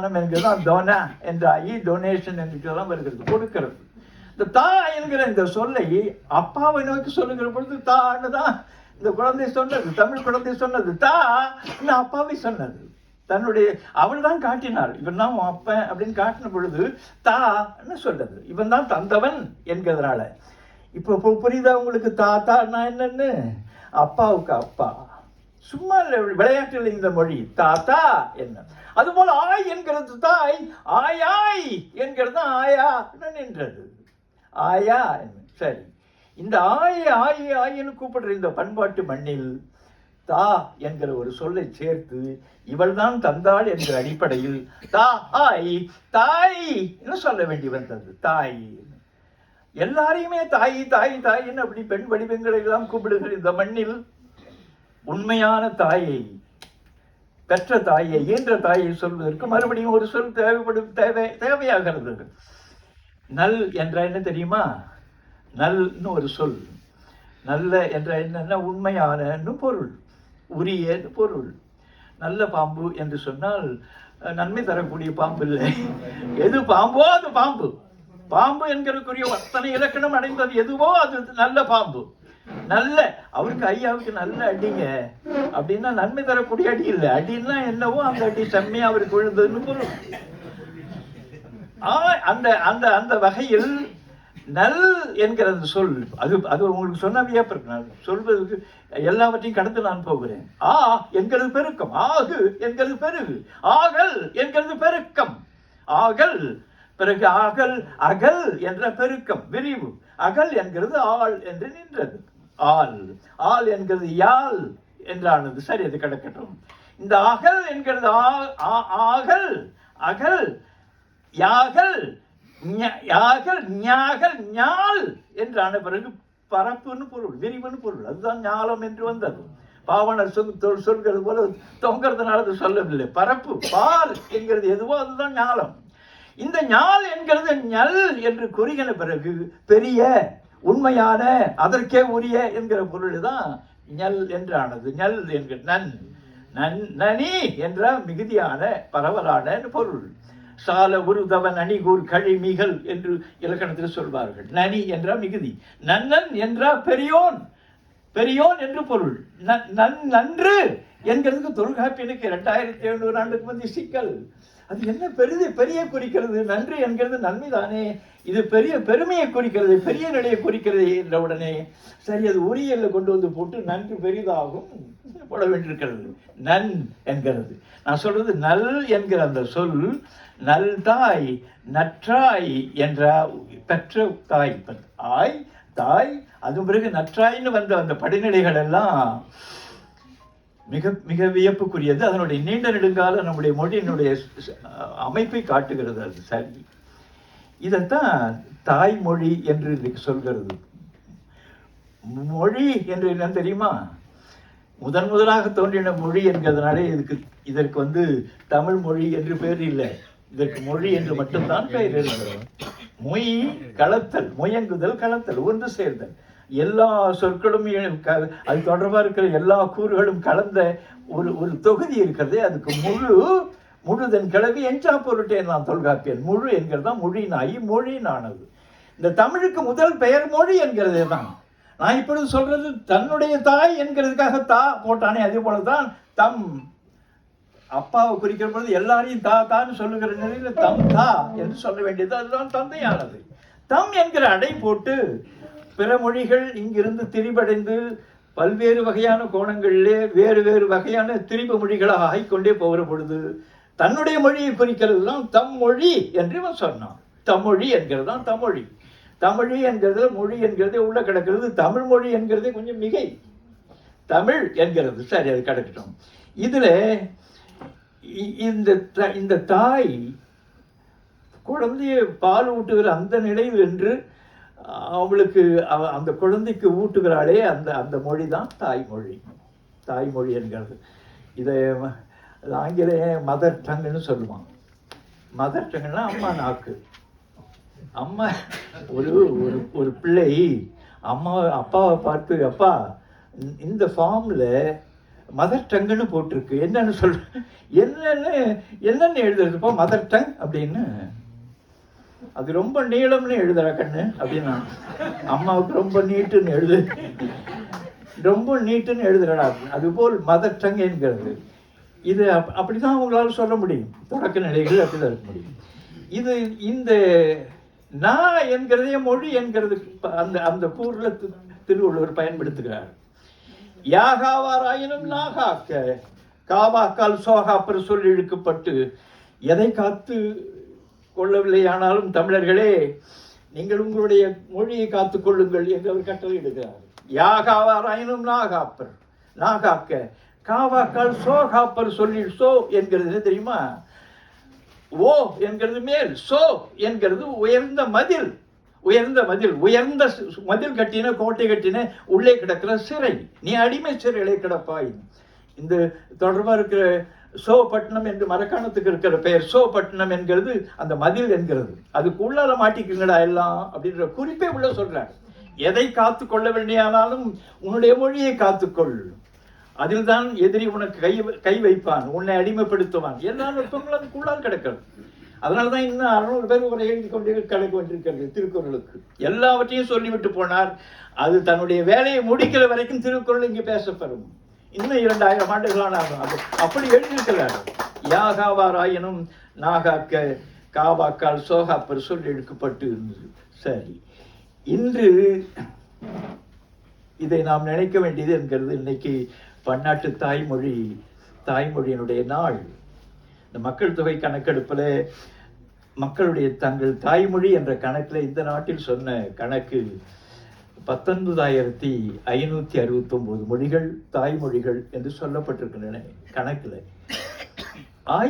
என்கிறதான் tuna என்ற donation என்கிறதெல்லாம் வருகிறது, கொடுக்கிறது. இந்த தா என்கிற இந்த சொல்லை அப்பாவை நோக்கி சொல்லுகிற பொழுது தான்னு தான் இந்த குழந்தை சொன்னது, தமிழ் குழந்தை சொன்னது. தா அப்பாவை சொன்னது, தன்னுடைய அவள் தான் காட்டினாள். இவன் தான் அப்பன் அப்படின்னு காட்டின பொழுது தான்னு சொல்றது, இவன் தான் தந்தவன் என்கிறதுனால. இப்போ புரியுதா உங்களுக்கு? தாத்தான்னா என்னன்னு? அப்பாவுக்கு அப்பா. சும்மா விளையாட்டில் இந்த மொழி தாத்தா என்ன. அதுபோல ஆய் என்கிறது தாய், ஆயாய் என்கிறது ஆயா நின்றது. ஆயா சரி, இந்த ஆய் ஆய் ஆயின்னு கூப்பிடுற இந்த பண்பாட்டு மண்ணில் தா என்கிற ஒரு சொல்லை சேர்த்து இவள் தான் தந்தாள் என்கிற அடிப்படையில் தா ஆய் தாய் என்று சொல்ல வேண்டி வந்தது. தாய் எல்லாரையுமே தாய் தாய் தாயின்னு அப்படி பெண் வடிவங்களை எல்லாம் கூப்பிடுகிற இந்த மண்ணில் உண்மையான தாயை, பெற்ற தாயை, ஈன்ற தாயை சொல்வதற்கு மறுபடியும் ஒரு சொல் தேவையாகிறது. நல் என்ற என்ன தெரியுமா? நல்னு ஒரு சொல். நல்ல என்ற என்னன்னா உண்மையான பொருள், உரிய பொருள். நல்ல பாம்பு என்று சொன்னால் நன்மை தரக்கூடிய பாம்பு இல்லை. எது பாம்போ அது பாம்பு. பாம்பு என்கிறதுக்குரிய அத்தனை இலக்கணம் அடைந்தது எதுவோ அது நல்ல பாம்பு. நல்ல அவருக்கு ஐயாவுக்கு நல்ல அடிங்க அப்படின்னா நன்மை தரக்கூடிய அடி இல்லை. அடின்னா என்னவோ அந்த அடி செம்மையா அவருக்கு விழுந்ததுன்னு பொருள். அந்த அந்த அந்த வகையில் நல் என்கிற சொல் அது அது உங்களுக்கு சொன்ன வியப்பிருக்கு. நான் சொல்வதற்கு எல்லாவற்றையும் கடந்து நான் போகிறேன். ஆ என்கிறது பெருக்கம், ஆகு என்கிறது பெருகு, ஆகல் என்கிறது பெருக்கம். ஆகல் பிறகு ஆகல் அகல் என்ற பெருக்கம் விரிவு. அகல் என்கிறது ஆள் என்று நின்றது. ஆள் ஆள் என்கிறது யாழ் என்றானது. சரி, அது கிடக்கட்டும். இந்த அகல் என்கிறது ஆகல் அகல் யாகல் யாகல் ஞாகல் ஞால் என்றான பிறகு பரப்புன்னு பொருள், விரிவுன்னு பொருள். அதுதான் ஞாலம் என்று வந்தது. பாவனர் சொல்கிறது போல தொங்கிறதுனால அது சொல்லவில்லை. பரப்பு பால் என்கிறது எதுவோ அதுதான் ஞாலம். இந்த ஞால் என்கிறது ஞல் என்று குறிகின பிறகு பெரிய உண்மையான அதற்கே உரிய என்கிற பொருள் தான் ஞல் என்றானது. ஞல் என்கிற நனி என்ற மிகுதியான பரவலான பொருள். சால உருதவன் அணிகூர் கழிமிகள் என்று இலக்கணத்தில் சொல்வார்கள். நனி என்ற மிகுதி, நன்னன் என்ற பெரியோன், பெரியோன் என்று பொருள். நன்று என்கிறதுக்கு தொல்காப்பியனுக்கு 2700 ஆண்டுக்கு முந்தைய சிக்கல். அது என்ன பெரிய குறிக்கிறது? நன்று என்கிறது நன்மைதானே, இது பெரிய பெருமையை குறிக்கிறது, பெரிய நிலையை குறிக்கிறது என்ற உடனே சரி அது உரியல்ல கொண்டு வந்து போட்டு நன்று பெரிதாகும் போட வேண்டியிருக்கிறது. நன் என்கிறது. நான் சொல்றது நல் என்கிற அந்த சொல் நல் தாய் நற்றாய் என்ற பெற்ற தாய். ஆய் தாய், அது பிறகு நற்றாய்ன்னு வந்த அந்த படிநிலைகள் எல்லாம் மிக மிக வியப்புக்குரியது. அதனுடைய நீண்ட நெடுங்கால நம்முடைய மொழியினுடைய அமைப்பை காட்டுகிறது. அது சரி, இதைத்தான் தாய்மொழி என்று சொல்கிறது. மொழி என்று என்ன தெரியுமா? முதலாக தோன்றின மொழி என்கிறதுனாலே இதற்கு தமிழ் மொழி என்று பேர் இல்லை. இதற்கு மொழி என்று மட்டும்தான் பெயர் இருக்கிறது. மொய் களத்தல், மொயங்குதல் களத்தல், ஒன்று சேர்தல். எல்லா சொற்களும் அது தொடர்பாக இருக்கிற எல்லா கூறுகளும் கலந்த ஒரு தொகுதி இருக்கிறது. அதுக்கு முழுதன் கிளவி எஞ்சா பொருட்டேன் நான் தொல்காப்பியன். முழு என்கிறதா மொழினாயி மொழினானது. இந்த தமிழுக்கு முதல் பெயர் மொழி என்கிறதே தான். நான் இப்பொழுது சொல்றது தன்னுடைய தாய் என்கிறதுக்காக தா போட்டானே, அதே போலதான் தம் அப்பாவை குறிக்கிற பொழுது எல்லாரையும் தான்னு சொல்லுகிற நிலையில தம் தா என்று சொல்ல வேண்டியது. அதுதான் தந்தையானது. தம் என்கிற அடை போட்டு பிற மொழிகள் இங்கிருந்து திரிபடைந்து பல்வேறு வகையான கோணங்களிலே வேறு வேறு வகையான திரிபு மொழிகளாக ஆகிக்கொண்டே போகிற பொழுது தன்னுடைய மொழியை குறிக்கிறது தான் தம் மொழி என்று இவன் சொன்னான். தம்மொழி என்கிறது தான் தமிழி. தமிழி என்கிறது மொழி என்கிறது உள்ள கிடக்கிறது. தமிழ் மொழி என்கிறதே கொஞ்சம் மிகை. தமிழ் என்கிறது சரி, அது கிடக்கட்டும். இதுல இந்த தாய் குழந்தைய பால் ஊட்டுகிற அந்த நிலையில் என்று அவளுக்கு அந்த குழந்தைக்கு ஊட்டுகிறாளே அந்த மொழி தான் தாய்மொழி. தாய்மொழி என்கிறது. இதை ஆங்கிலேய மதர் டங்குன்னு சொல்லுவான். மதர் டங்குன்னா அம்மா நாக்கு. அம்மா ஒரு பிள்ளை அப்பாவை பார்த்து அப்பா இந்த ஃபார்ம்ல மதர் டங்குன்னு போட்டிருக்கு. என்னன்னு என்னன்னு எழுதுறதுப்போ மதர் டங் அப்படின்னு. அது ரொம்ப நீளம்னு எழுதுற கண்ணு அப்படின்னா, அம்மாவுக்கு ரொம்ப நீட்டுன்னு ரொம்ப நீட்டுன்னு எழுதுறடா. அதுபோல் மதர் டங் என்கிறது. இது அப்படிதான் உங்களால் சொல்ல முடியும். தொடக்க நிலைகள் அப்படிதான் இருக்க முடியும். இது இந்த நான் என்கிறதே மொழி என்கிறது அந்த அந்த கூறுல திருவள்ளுவர் பயன்படுத்துகிறார். யாகாவாராயினும் நாகாக்க காவாக்கால் சோகாப்பர் சொல்லி இழுக்கப்பட்டு எதை காத்து கொள்ளவில்லை. ஆனாலும் தமிழர்களே, நீங்கள் உங்களுடைய மொழியை காத்துக் கொள்ளுங்கள் என்று அவர் கட்டளை இடுகிறார். யாகாவாராயினும் நாகாப்பர் நாகாக்க காவாக்கால் சோகாப்பர் சொல்லி சோ என்கிறது தெரியுமா? ஓ என்கிறது மேல், சோ என்கிறது உயர்ந்த மதில். உயர்ந்த மதில் கட்டின, கோட்டை கட்டின, உள்ளே கிடக்கிற சிறை. நீ அடிமை சிறையிலே கிடப்பாய். இந்த தொடர்பாக இருக்கிற சோபட்டினம் என்று மரக்காணத்துக்கு இருக்கிற பெயர் சோபட்டினம் என்கிறது அந்த மதில் என்கிறது. அதுக்கு உள்ளால மாட்டிக்குங்கடா எல்லாம் அப்படின்ற குறிப்பே உள்ள சொல்றாங்க. எதை காத்து கொள்ள வேண்டியானாலும் உன்னுடைய மொழியை காத்துக்கொள். அதில் தான் எதிரி உனக்கு கை வைப்பான், உன்னை அடிமைப்படுத்துவான். எல்லா நுட்பங்களும் அதுக்குள்ளால் கிடக்கிறது. அதனாலதான் இன்னும் 600 பேர் உரை எழுதி கொண்டே கிடக்க வேண்டியிருக்கிறது திருக்குறளுக்கு. எல்லாவற்றையும் சொல்லிவிட்டு போனார். அது தன்னுடைய வேலையை முடிக்கிற வரைக்கும் திருக்குறள் இங்கு பேசப்படும். இன்னும் 2000 ஆண்டுகளான அது அப்படி எழுதியிருக்கிறார். யாகாவாராயினும் நாகாக்க காவாக்கால் சோகாப்பர் சொல்லி எடுக்கப்பட்டு இருந்தது. சரி, இன்று இதை நாம் நினைக்க வேண்டியது என்கிறது. இன்னைக்கு பன்னாட்டு தாய்மொழியினுடைய நாள். இந்த மக்கள் தொகை கணக்கெடுப்பில் மக்களுடைய தங்கள் தாய்மொழி என்ற கணக்கில் இந்த நாட்டில் சொன்ன கணக்கு 19,569 மொழிகள் தாய்மொழிகள் என்று சொல்லப்பட்டிருக்கின்றன கணக்கில்.